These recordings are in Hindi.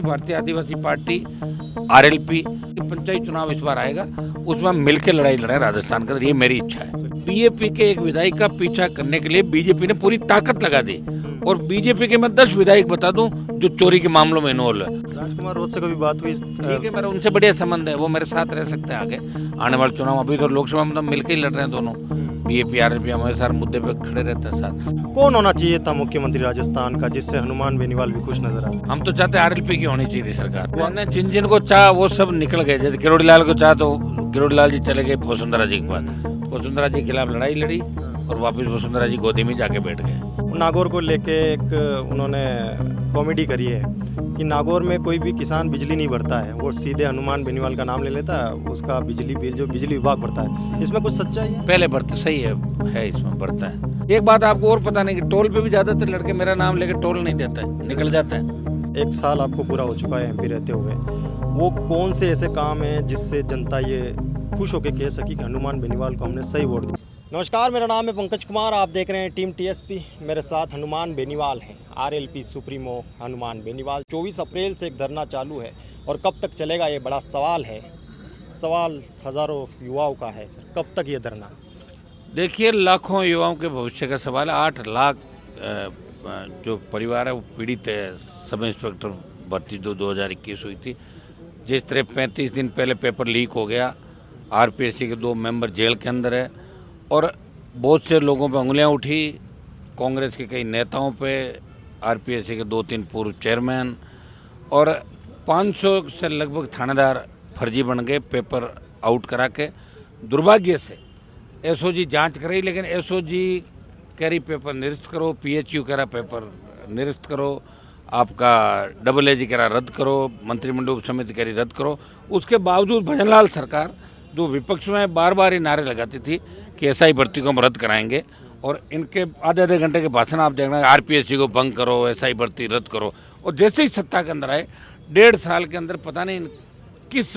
भारतीय आदिवासी पार्टी आरएलपी पंचायत चुनाव इस बार आएगा, उसमें हम मिलकर लड़ाई लड़ें राजस्थान के अंदर, ये मेरी इच्छा है। बीजेपी के एक विधायक का पीछा करने के लिए बीजेपी ने पूरी ताकत लगा दी और बीजेपी के मैं 10 विधायक बता दूं जो चोरी के मामलों में इन्वॉल्व है। राजकुमार रोज से कभी बात हुई? ठीक है, मेरा उनसे बढ़िया संबंध है, वो मेरे साथ रह सकते हैं आगे आने वाले चुनाव। अभी तो लोकसभा में तो मिलकर ही लड़ रहे हैं दोनों, बीजेपी आरएलपी हमारे साथ मुद्दे पे खड़े रहते हैं साथ। कौन होना चाहिए था मुख्यमंत्री राजस्थान का जिससे हनुमान बेनीवाल भी खुश नजर आए? हम तो चाहते आरएलपी की होनी चाहिए थी सरकार। मैंने जिन जिन को चाह वो सब निकल गए, जैसे किरोड़ी लाल को चाह तो किरोड़ी लाल जी चले गए वसुंधरा जी के पास, वसुंधरा जी के खिलाफ लड़ाई लड़ी और वापस वसुंधरा जी गोदी में जाके बैठ गए। नागौर को लेके एक उन्होंने कॉमेडी करी है कि नागौर में कोई भी किसान बिजली नहीं भरता है, वो सीधे हनुमान बेनीवाल का नाम ले लेता है, उसका बिजली बिल जो बिजली विभाग भरता है। इसमें कुछ सच्चाई है? पहले भरते सही है इसमें भरता है। एक बात आपको और पता नहीं कि टोल पे भी ज्यादातर लड़के मेरा नाम लेके टोल नहीं देता है, निकल जाता है। 1 साल आपको पूरा हो चुका है एमपी रहते हुए, वो कौन से ऐसे काम है जिससे जनता ये खुश होकर कह सकी कि हनुमान बेनीवाल को हमने सही वोट दिया? नमस्कार, मेरा नाम है पंकज कुमार, आप देख रहे हैं टीम टीएसपी। मेरे साथ हनुमान बेनीवाल हैं, आरएलपी सुप्रीमो हनुमान बेनीवाल। 24 अप्रैल से एक धरना चालू है और कब तक चलेगा ये बड़ा सवाल है। सवाल हज़ारों युवाओं का है, सर कब तक ये धरना? देखिए, लाखों युवाओं के भविष्य का सवाल है। 8 लाख जो परिवार है वो पीड़ित है। सब इंस्पेक्टर भर्ती 2021 हुई थी, जिस तरह 35 दिन पहले पेपर लीक हो गया, आरपीएससी के 2 मेंबर जेल के अंदर है और बहुत से लोगों पे उंगलियां उठी, कांग्रेस के कई नेताओं पे, आरपीएससी के 2-3 पूर्व चेयरमैन और 500 से लगभग थानेदार फर्जी बन गए पेपर आउट करा के। दुर्भाग्य से एसओजी जांच कराई, लेकिन एसओजी कह रही पेपर निरस्त करो, पीएचयू कह रहा पेपर निरस्त करो, आपका AAG कह रहा रद्द करो, मंत्रिमंडल उप समिति कह रही रद्द करो। उसके बावजूद भजनलाल सरकार जो विपक्ष में बार बार ये नारे लगाती थी कि एसआई भर्ती को हम रद्द कराएंगे, और इनके आधे घंटे के भाषण आप देखना, आरपीएससी को भंग करो, एसआई भर्ती रद्द करो, और जैसे ही सत्ता के अंदर आए 1.5 साल के अंदर पता नहीं किस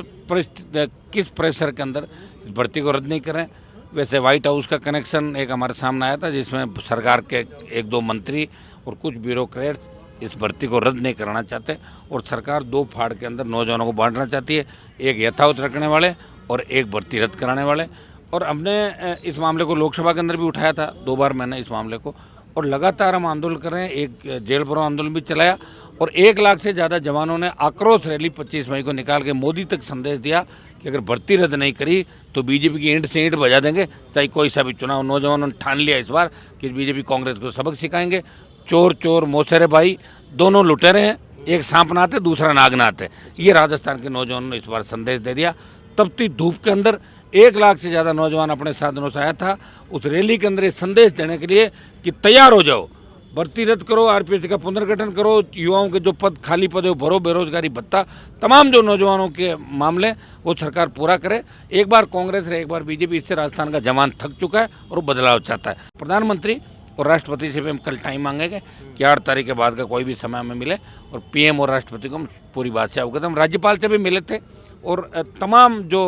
प्रेशर के अंदर इस भर्ती को रद्द नहीं करें। वैसे व्हाइट हाउस का कनेक्शन एक हमारे सामने आया था, जिसमें सरकार के 1-2 मंत्री और कुछ ब्यूरोक्रेट्स इस भर्ती को रद्द नहीं कराना चाहते और सरकार 2 फाड़ के अंदर नौजवानों को बांटना चाहती है, एक यथावत रखने वाले और एक भर्ती रद्द कराने वाले। और हमने इस मामले को लोकसभा के अंदर भी उठाया था 2 बार मैंने इस मामले को, और लगातार हम आंदोलन कर रहे हैं। एक जेल भरो आंदोलन भी चलाया और 1 लाख से ज़्यादा जवानों ने आक्रोश रैली 25 मई को निकाल के मोदी तक संदेश दिया कि अगर भर्ती रद्द नहीं करी तो बीजेपी की ईंट से ईंट बजा देंगे, चाहे कोई सा भी चुनाव। नौजवानों ने ठान लिया इस बार कि बीजेपी कांग्रेस को सबक सिखाएंगे। चोर चोर मौसेरे भाई दोनों लुटेरे हैं, एक सांप नहाते दूसरा नाग नहाते। ये राजस्थान के नौजवानों ने इस बार संदेश दे दिया। तपती धूप के अंदर 1 लाख से ज़्यादा नौजवान अपने साधनों से आया था उस रैली के अंदर, संदेश देने के लिए कि तैयार हो जाओ, भर्ती रद्द करो, आरपीएससी का पुनर्गठन करो, युवाओं के जो पद खाली पद है भरो, बेरोजगारी भत्ता, तमाम जो नौजवानों के मामले वो सरकार पूरा करे। एक बार कांग्रेस है, एक बार बीजेपी, इससे राजस्थान का जवान थक चुका है और वो बदलाव चाहता है। प्रधानमंत्री और राष्ट्रपति से भी हम कल टाइम मांगेंगे कि 8 तारीख के बाद का कोई भी समय हमें मिले, और पीएम और राष्ट्रपति को हम पूरी बात से अवगत। हम राज्यपाल से भी मिले थे और तमाम जो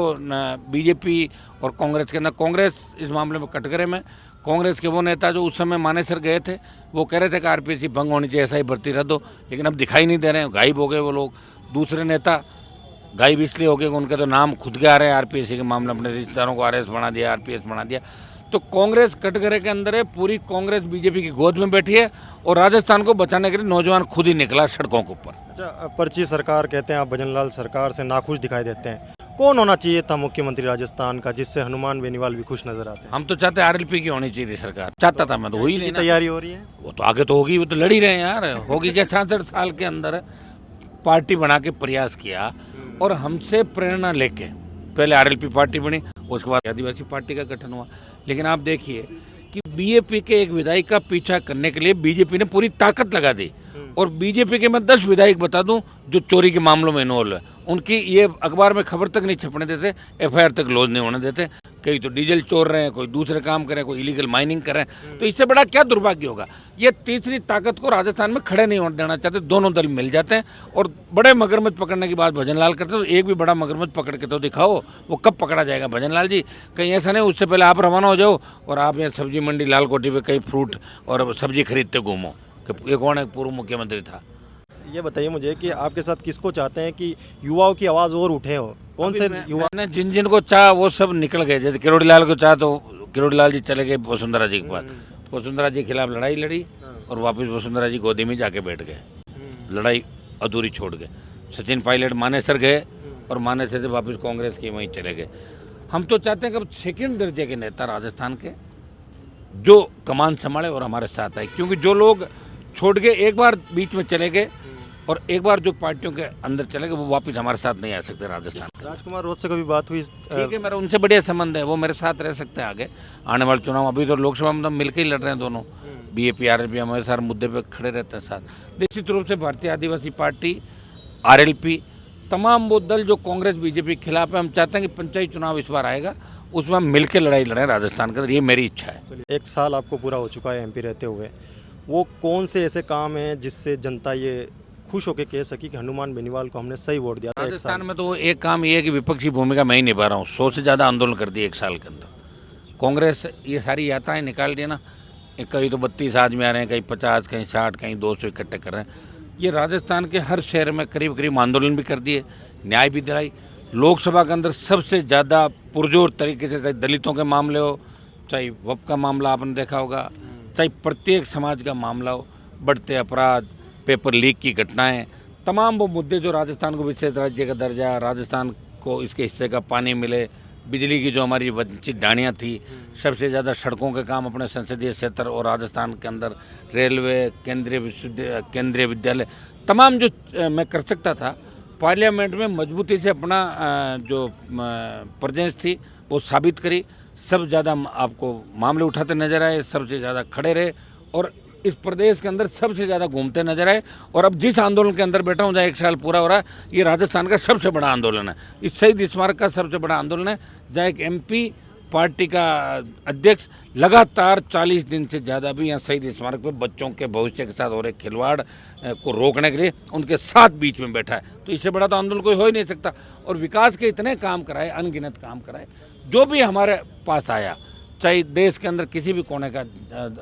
बीजेपी और कांग्रेस के अंदर, कांग्रेस इस मामले में कटघरे में, कांग्रेस के वो नेता जो उस समय मानेसर गए थे वो कह रहे थे कि आरपीएससी भंग होनी चाहिए, ऐसा ही भर्ती रद्द हो, लेकिन अब दिखाई नहीं दे रहे हैं, गायब हो गए वो लोग। दूसरे नेता गायब इसलिए हो गए कि उनके तो नाम खुद के आ रहे हैं आरपीएससी के मामले, अपने रिश्तेदारों को आरएस बना दिया, आरपीएस बना दिया। तो कांग्रेस कटघरे के अंदर है, पूरी कांग्रेस बीजेपी की गोद में बैठी है और राजस्थान को बचाने के लिए नौजवान खुद ही निकला सड़कों के ऊपर। अच्छा, पर्ची सरकार कहते हैं आप, भजनलाल सरकार से नाखुश दिखाई देते हैं। कौन होना चाहिए था मुख्यमंत्री राजस्थान का जिससे हनुमान बेनीवाल भी खुश नजर आते हैं? हम तो चाहते आरएलपी की होनी चाहिए थी सरकार, चाहता था मैं, तो हुई नहीं ना। तैयारी हो रही है? वो तो आगे तो होगी, वो तो लड़ ही रहे हैं यार। होगी क्या? 66 साल के अंदर पार्टी बना के प्रयास किया और हमसे प्रेरणा लेके पहले आरएलपी पार्टी बनी, उसके बाद आदिवासी पार्टी का गठन हुआ। लेकिन आप देखिए कि बीजेपी के एक विधायक का पीछा करने के लिए बीजेपी ने पूरी ताकत लगा दी और बीजेपी के मैं 10 विधायक बता दूं जो चोरी के मामलों में इन्वॉल्व है, उनकी ये अखबार में खबर तक नहीं छपने देते, एफआईआर तक लॉन्च नहीं होने देते। कई तो डीजल चोर रहे हैं, कोई दूसरे काम कर रहे हैं, कोई इलीगल माइनिंग कर रहे हैं। तो इससे बड़ा क्या दुर्भाग्य होगा? ये तीसरी ताकत को राजस्थान में खड़े नहीं होने देना चाहते, दोनों दल मिल जाते हैं और बड़े मगरमच्छ पकड़ने की बात भजनलाल करते, तो एक भी बड़ा मगरमच्छ पकड़ के तो दिखाओ, वो कब पकड़ा जाएगा भजनलाल जी? कहीं ऐसा नहीं उससे पहले आप रवाना हो जाओ और आप यहाँ सब्जी मंडी लालकोठी पे कहीं फ्रूट और सब्जी खरीदते घूमो कि ये कौन है पूर्व मुख्यमंत्री था। ये बताइए मुझे कि आपके साथ किसको चाहते हैं कि युवाओं की आवाज़ और उठे हो, कौन से युवा? मैंने जिन जिन को चाह वो सब निकल गए। जैसे किरोड़ी लाल को चाह तो किरोड़ी लाल जी चले गए वसुंधरा जी के पास, वसुंधरा जी के खिलाफ लड़ाई लड़ी और वापस वसुंधरा जी गोदी में जाके बैठ गए, लड़ाई अधूरी छोड़ गए। सचिन पायलट मानेसर गए और मानेसर से वापस कांग्रेस के वहीं चले गए। हम तो चाहते हैं कि सेकंड दर्जे के नेता राजस्थान के जो कमान संभाले और हमारे साथ आए, क्योंकि जो लोग छोड़ के एक बार बीच में चले गए और एक बार जो पार्टियों के अंदर चले गए वो वापस हमारे साथ नहीं आ सकते राजस्थान के। राजकुमार रोज से कभी बात हुई? ठीक है, मेरा उनसे बढ़िया संबंध है, वो मेरे साथ रह सकते हैं आगे आने वाले चुनाव। अभी तो लोकसभा में तो मिलकर ही लड़ रहे हैं दोनों, बीएपी आरएलपी हमारे सारे मुद्दे पे खड़े रहते हैं साथ। निश्चित रूप से भारतीय आदिवासी पार्टी, आरएलपी, तमाम वो दल जो कांग्रेस बीजेपी के खिलाफ है, हम चाहते हैं कि पंचायत चुनाव इस बार आएगा, उसमें हम मिलकर लड़ाई लड़ें राजस्थान के अंदर, ये मेरी इच्छा है। एक साल आपको पूरा हो चुका है एमपी रहते हुए, वो कौन से ऐसे काम हैं जिससे जनता ये खुश होकर कह सकी कि हनुमान बेनीवाल को हमने सही वोट दिया था? राजस्थान में तो एक काम ये है कि विपक्षी भूमिका मैं ही निभा रहा हूँ। 100 से ज़्यादा आंदोलन कर दिए एक साल के अंदर। कांग्रेस ये सारी यात्राएं निकाल दी ना, कहीं तो 32 आदमी आ रहे हैं, कहीं 50, कहीं 60, कहीं 200 इकट्ठे कर रहे हैं। ये राजस्थान के हर शहर में करीब करीब आंदोलन भी कर दिए, न्याय भी दिलाई। लोकसभा के अंदर सबसे ज़्यादा पुरजोर तरीके से, चाहे दलितों के मामले हो, चाहे वक्फ का मामला आपने देखा होगा, चाहे प्रत्येक समाज का मामला हो, बढ़ते अपराध, पेपर लीक की घटनाएं, तमाम वो मुद्दे जो राजस्थान को विशेष राज्य का दर्जा, राजस्थान को इसके हिस्से का पानी मिले, बिजली की जो हमारी वंचित ढाणियाँ थी, सबसे ज़्यादा सड़कों के काम अपने संसदीय क्षेत्र और राजस्थान के अंदर, रेलवे, केंद्रीय विद्यालय, तमाम जो मैं कर सकता था, पार्लियामेंट में मजबूती से अपना जो प्रेजेंस थी वो साबित करी। सब ज़्यादा आपको मामले उठाते नजर आए, सबसे ज़्यादा खड़े रहे और इस प्रदेश के अंदर सबसे ज़्यादा घूमते नजर आए। और अब जिस आंदोलन के अंदर बैठा हूँ, जहाँ 1 साल पूरा हो रहा है, ये राजस्थान का सबसे बड़ा आंदोलन है। इस शहीद स्मारक का सबसे बड़ा आंदोलन है, जहाँ एक एमपी पार्टी का अध्यक्ष लगातार 40 दिन से ज़्यादा भी यहाँ शहीद स्मारक पे बच्चों के भविष्य के साथ हो रहे खिलवाड़ को रोकने के लिए उनके साथ बीच में बैठा है। तो इससे बड़ा तो आंदोलन कोई हो ही नहीं सकता। और विकास के इतने काम कराए, अनगिनत काम कराए, जो भी हमारे पास आया, चाहे देश के अंदर किसी भी कोने का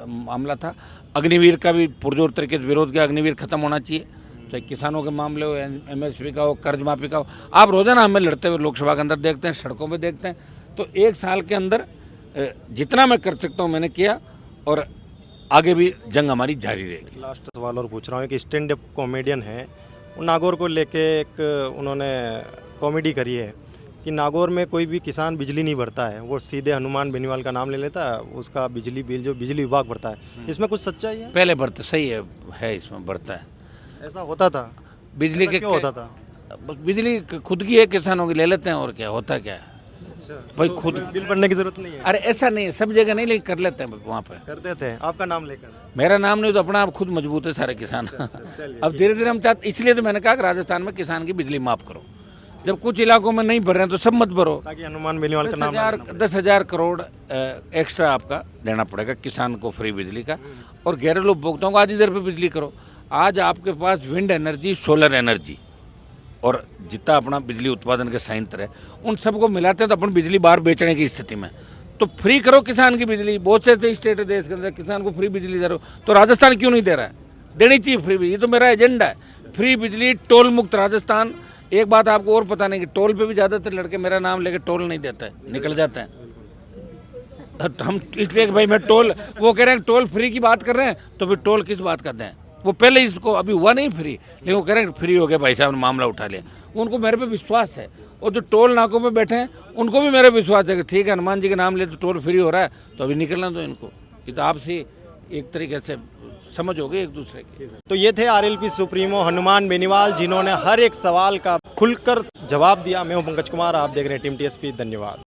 मामला था। अग्निवीर का भी पुरजोर तरीके से विरोध किया, अग्निवीर खत्म होना चाहिए। चाहे किसानों के मामले हो, एमएसपी का हो, कर्ज माफी का हो, आप रोजाना हमें लड़ते हुए लोकसभा के अंदर देखते हैं, सड़कों पे देखते हैं। तो 1 साल के अंदर जितना मैं कर सकता हूँ मैंने किया और आगे भी जंग हमारी जारी रहेगी। लास्ट सवाल और पूछ रहा हूँ कि स्टैंड अप कॉमेडियन है, नागौर को लेके एक उन्होंने कॉमेडी करी है कि नागौर में कोई भी किसान बिजली नहीं भरता है, वो सीधे हनुमान बेनीवाल का नाम ले लेता है, उसका बिजली बिल जो बिजली विभाग भरता है। इसमें कुछ सच्चाई है? पहले भरता, सही है इसमें बढ़ता है। ऐसा होता था? बिजली के क्यों होता था? बस बिजली खुद की है, किसानों की ले लेते हैं, और क्या होता क्या है भाई, तो खुद बिल भरने की जरूरत नहीं है? अरे ऐसा नहीं है, सब जगह नहीं, लेकिन कर लेते हैं वहाँ पे। करते थे आपका नाम लेकर? मेरा नाम नहीं तो अपना आप खुद मजबूत है सारे किसान। अब धीरे धीरे हम चाहते, इसलिए तो मैंने कहा कि राजस्थान में किसान की बिजली माफ करो। जब कुछ इलाकों में नहीं भर रहे हैं तो सब मत भरो, ताकि हनुमान बेनीवाल का नाम 10,000 करोड़ एक्स्ट्रा आपका देना पड़ेगा किसान को फ्री बिजली का। और घरेलू उपभोक्ताओं को आधी दर पे बिजली करो। आज आपके पास विंड एनर्जी, सोलर एनर्जी और जितना अपना बिजली उत्पादन के संयंत्र है, उन सबको मिलाते हैं तो अपन बिजली बाहर बेचने की स्थिति में। तो फ्री करो किसान की बिजली। बहुत से ऐसे स्टेट है देश के अंदर किसान को फ्री बिजली दे रहे हो, तो राजस्थान क्यों नहीं दे रहा है? देनी चाहिए फ्री बिजली, ये तो मेरा एजेंडा है। फ्री बिजली, टोल मुक्त राजस्थान। एक बात आपको और पता नहीं कि टोल पे भी ज़्यादातर लड़के मेरा नाम लेके टोल नहीं देते हैं, निकल जाते हैं। हम इसलिए कि भाई मैं टोल, वो कह रहे हैं टोल फ्री की बात कर रहे हैं, तो फिर टोल किस बात का दें? वो पहले इसको अभी हुआ नहीं फ्री, लेकिन वो कह रहे हैं फ्री हो गया, भाई साहब ने मामला उठा लिया। उनको मेरे पे विश्वास है, और जो टोल नाकों पे बैठे हैं उनको भी मेरा विश्वास है कि ठीक है, हनुमान जी के नाम ले तो टोल फ्री हो रहा है, तो अभी निकलना दो इनको। ये तो आपसी एक तरीके से समझ हो गई एक दूसरे की। तो ये थे आरएलपी सुप्रीमो हनुमान बेनीवाल, जिन्होंने हर एक सवाल का खुलकर जवाब दिया। मैं हूं पंकज कुमार, आप देख रहे हैं टीम टीएसपी। धन्यवाद।